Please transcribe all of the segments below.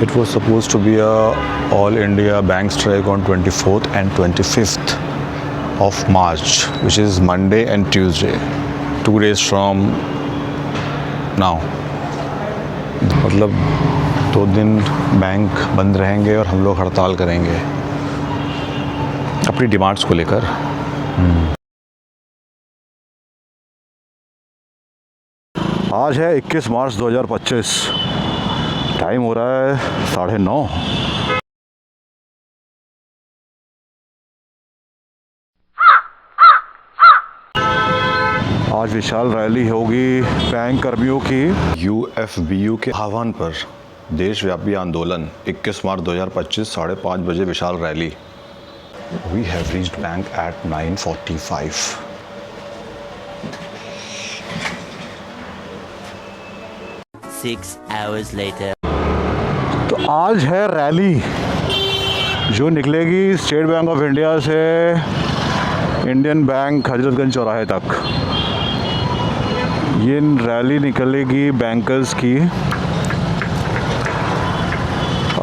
It was supposed to be a all India bank strike on 24th and 25th of March, which is Monday and Tuesday, 2 days from now. मतलब 2 दिन bank बंद रहेंगे और हम लोग हड़ताल करेंगे अपनी डिमांड्स को लेकर। आज है 21 मार्च 2025। टाइम हो रहा है 9:30। आज विशाल रैली होगी बैंक कर्मियों की। UFBU के आह्वान पर देशव्यापी आंदोलन 21 मार्च 2025 5:30 बजे विशाल rally. We have reached bank at 9:45. Six hours later. तो आज है रैली जो निकलेगी स्टेट बैंक ऑफ इंडिया से इंडियन बैंक हजरतगंज चौराहे तक। ये रैली निकलेगी बैंकर्स की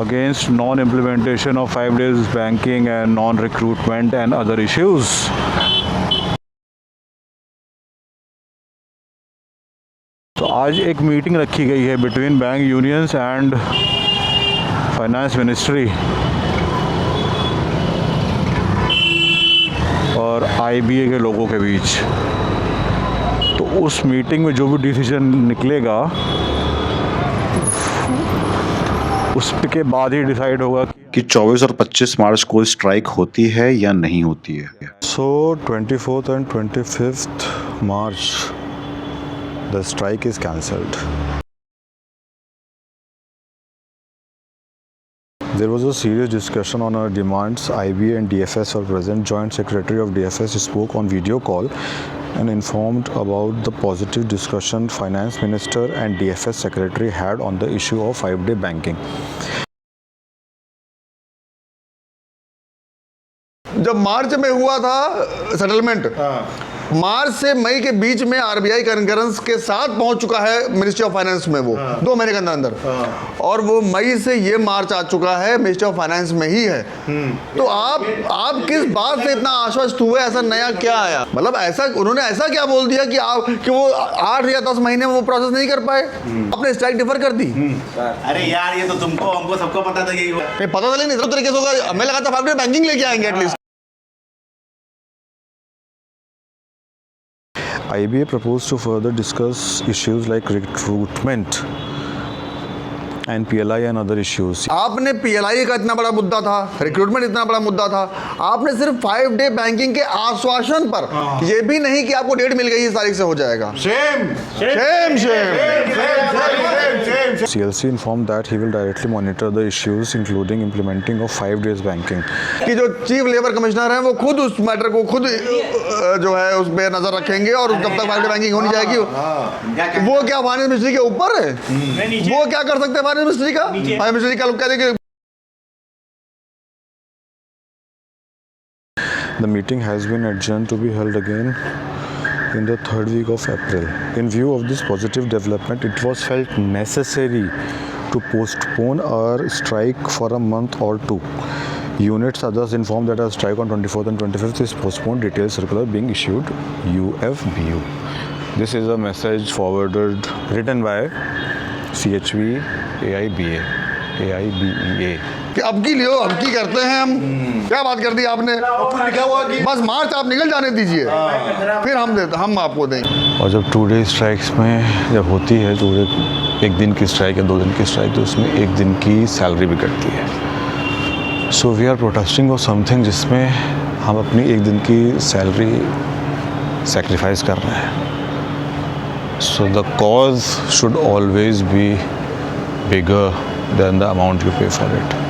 against non implementation of 5 days banking and non recruitment and other issues. तो आज एक मीटिंग रखी गई है between bank unions and finance ministry और IBA के लोगों के बीच। तो उस मीटिंग में जो भी डिसीजन निकलेगा उसके बाद ही डिसाइड होगा कि 24 और 25 मार्च को स्ट्राइक होती है या नहीं होती है। सो 24th and 25th March the strike is cancelled. There was a serious discussion on our demands. IBA and DFS were present. Joint Secretary of DFS spoke on video call and informed about the positive discussion Finance Minister and DFS Secretary had on the issue of 5-day banking. जब मार्च में हुआ था settlement, मार्च से मई के बीच में RBI concurrence के साथ पहुंच चुका है मिनिस्ट्री ऑफ फाइनेंस में, वो 2 महीने के अंदर और वो मई से ये मार्च आ चुका है मिनिस्ट्री ऑफ फाइनेंस में ही है। तो आप किस बात से इतना आश्वस्त हुए? ऐसा नया क्या आया? मतलब ऐसा उन्होंने ऐसा क्या बोल दिया कि वो 8 या 10 महीने में वो प्रोसेस नहीं कर पाए? आपने स्ट्राइक डिफर कर दी। अरे यार ये तो तुमको हमको सबको पता था यही हुआ। पता था नहीं, तरीके से होगा। हमें लगा था 5 day बैंकिंग लेके आएंगे at least. IBA proposed to further discuss issues like recruitment and PLI and other issues. आपने PLI का इतना बड़ा मुद्दा था, रिक्रूटमेंट इतना बड़ा मुद्दा था, आपने सिर्फ 5 day बैंकिंग के आश्वासन पर, ये भी नहीं कि आपको डेट मिल गई इस तारीख से हो जाएगा। CLC informed that he will directly monitor the issues including implementing of 5 days banking. कि जो चीफ लेबर कमिश्नर हैं वो खुद उस मैटर को खुद जो है उस पे नजर रखेंगे और जब तक 5 day बैंकिंग होनी जाएगी वो क्या फाइनेंस मिनिस्ट्री के ऊपर है? वो क्या कर सकते हैं फाइनेंस मिनिस्ट्री का? फाइनेंस मिनिस्ट्री का लोग कह देंगे। The meeting has been adjourned to be held again in the 3rd week of April. In view of this positive development, it was felt necessary to postpone our strike for a month or 2. Units are thus informed that our strike on 24th and 25th is postponed. Detailed circular being issued UFBU. This is a message forwarded, written by CHV, AIBEA. कि अब की लियो, अब की करते हैं हम। क्या बात कर दी आपने? बस मार्च आप निकल जाने दीजिए, फिर हम आपको देंगे। और जब 2 day स्ट्राइक्स में जब होती है तो एक दिन की स्ट्राइक या 2 दिन की स्ट्राइक, तो उसमें 1 दिन की सैलरी भी कटती है। So we are protesting for something जिसमें हम अपनी 1 दिन की सैलरी सेक्रीफाइस कर रहे हैं। So the cause should always be bigger than the amount you पे फॉर इट।